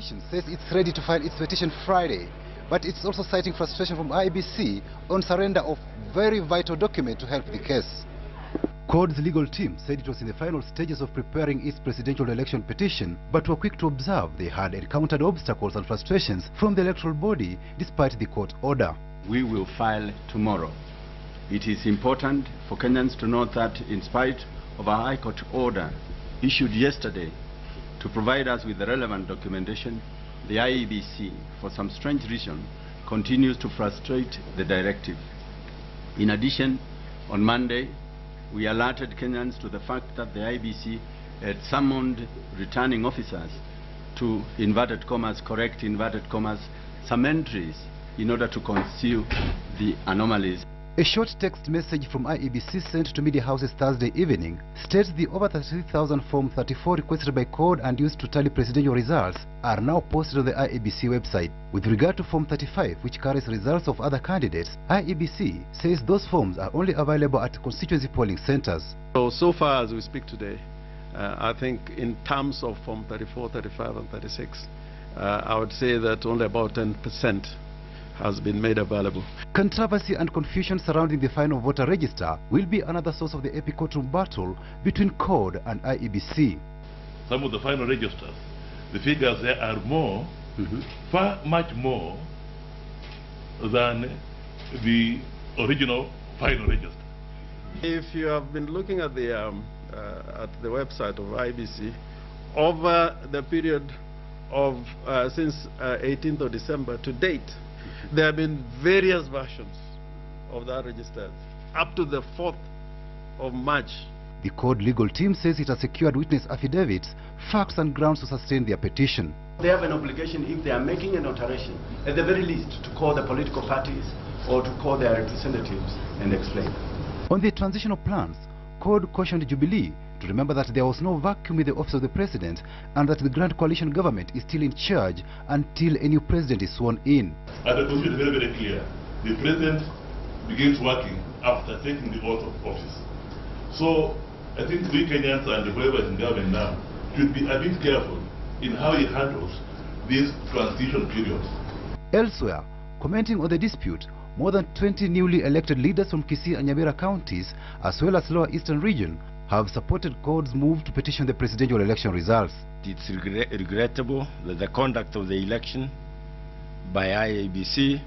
Coalition says it's ready to file its petition Friday, but it's also citing frustration from IEBC on surrender of very vital document to help the case. CORD's legal team said it was in the final stages of preparing its presidential election petition, but were quick to observe they had encountered obstacles and frustrations from the electoral body despite the court order. We will file tomorrow. It is important for Kenyans to note that in spite of a High Court order issued yesterday to provide us with the relevant documentation, the IEBC, for some strange reason, continues to frustrate the directive. In addition, on Monday, we alerted Kenyans to the fact that the IEBC had summoned returning officers to, inverted commas, correct inverted commas, some entries in order to conceal the anomalies. A short text message from IEBC sent to media houses Thursday evening states the over 33,000 Form 34 requested by CORD and used to tally presidential results are now posted on the IEBC website. With regard to Form 35, which carries results of other candidates, IEBC says those forms are only available at constituency polling centers. So far as we speak today, I think in terms of Form 34, 35 and 36, I would say that only about 10% has been made available. Controversy and confusion surrounding the final voter register will be another source of the epic courtroom battle between CORD and IEBC. Some of the final registers, the figures there are more, far much more than the original final register. If you have been looking at the website of IEBC, over the period of since 18th of December to date, there have been various versions of that register up to the 4th of March. The CORD legal team says it has secured witness affidavits, facts and grounds to sustain their petition. They have an obligation, if they are making an alteration, at the very least, to call the political parties or to call their representatives and explain. On the transitional plans, CORD cautioned Jubilee to remember that there was no vacuum in the office of the president and that the Grand Coalition government is still in charge until a new president is sworn in. And the position is very, very clear. The president begins working after taking the oath of office. So I think we Kenyans and whoever is in government now should be a bit careful in how he handles these transition periods. Elsewhere, commenting on the dispute, more than 20 newly elected leaders from Kisii and Nyamira counties, as well as Lower Eastern region, have supported CORD's move to petition the presidential election results. It's regrettable that the conduct of the election by IEBC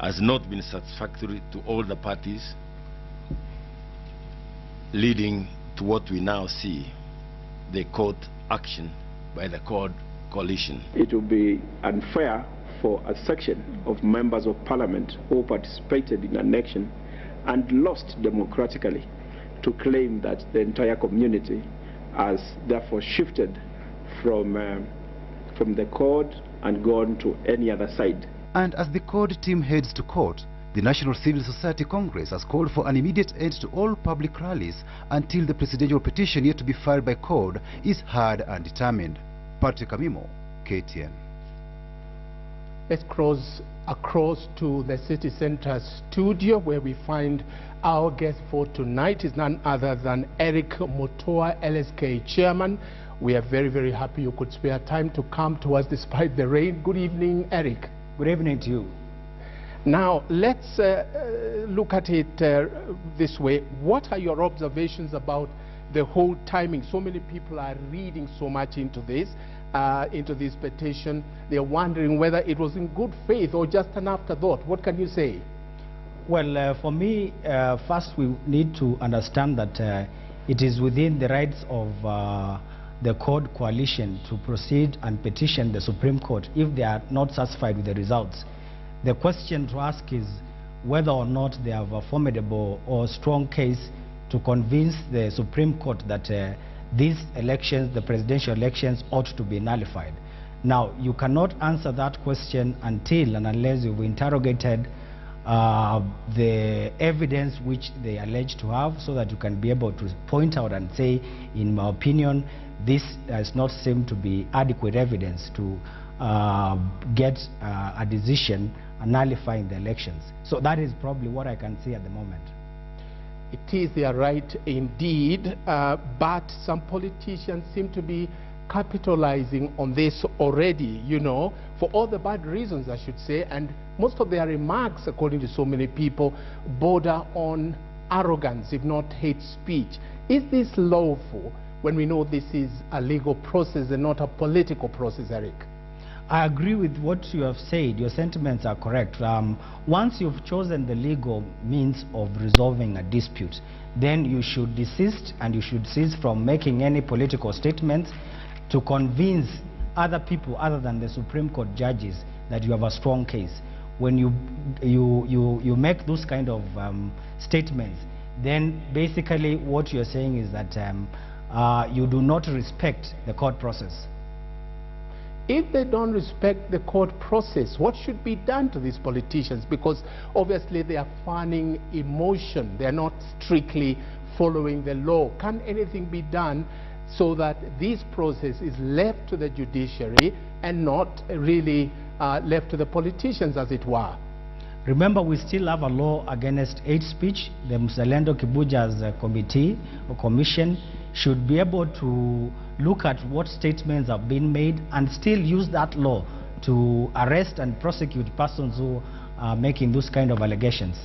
has not been satisfactory to all the parties, leading to what we now see, the court action by the CORD coalition. It would be unfair for a section of members of parliament who participated in an election and lost democratically to claim that the entire community has therefore shifted from the CORD and gone to any other side. And as the CORD team heads to court, the National Civil Society Congress has called for an immediate end to all public rallies until the presidential petition yet to be filed by CORD is heard and determined. Patrick Amimo, KTN. Let's cross across to the city center studio where we find our guest for tonight is none other than Eric Mutua, LSK chairman. We are very, very happy you could spare time to come to us despite the rain. Good evening, Eric. Good evening to you. Now, let's look at it this way. What are your observations about the whole timing? So many people are reading so much into this petition. They're wondering whether it was in good faith or just an afterthought. What can you say? Well, for me, first we need to understand that it is within the rights of the CORD coalition to proceed and petition the Supreme Court if they are not satisfied with the results. The question to ask is whether or not they have a formidable or strong case to convince the Supreme Court that these elections, the presidential elections, ought to be nullified. Now, you cannot answer that question until and unless you've interrogated the evidence which they allege to have, so that you can be able to point out and say, in my opinion, this does not seem to be adequate evidence to get a decision nullifying the elections. So that is probably what I can say at the moment. It is their right indeed, but some politicians seem to be capitalizing on this already, you know, for all the bad reasons, I should say, and most of their remarks, according to so many people, border on arrogance, if not hate speech. Is this lawful when we know this is a legal process and not a political process, Eric? I agree with what you have said. Your sentiments are correct. Once you've chosen the legal means of resolving a dispute, then you should desist, and you should cease from making any political statements to convince other people other than the Supreme Court judges that you have a strong case. When you make those kind of statements, then basically what you're saying is that you do not respect the court process. If they don't respect the court process, what should be done to these politicians? Because obviously they are fanning emotion. They are not strictly following the law. Can anything be done so that this process is left to the judiciary and not really left to the politicians, as it were? Remember, we still have a law against hate speech. The Mzalendo Kibuja's committee or commission should be able to look at what statements have been made and still use that law to arrest and prosecute persons who are making those kind of allegations.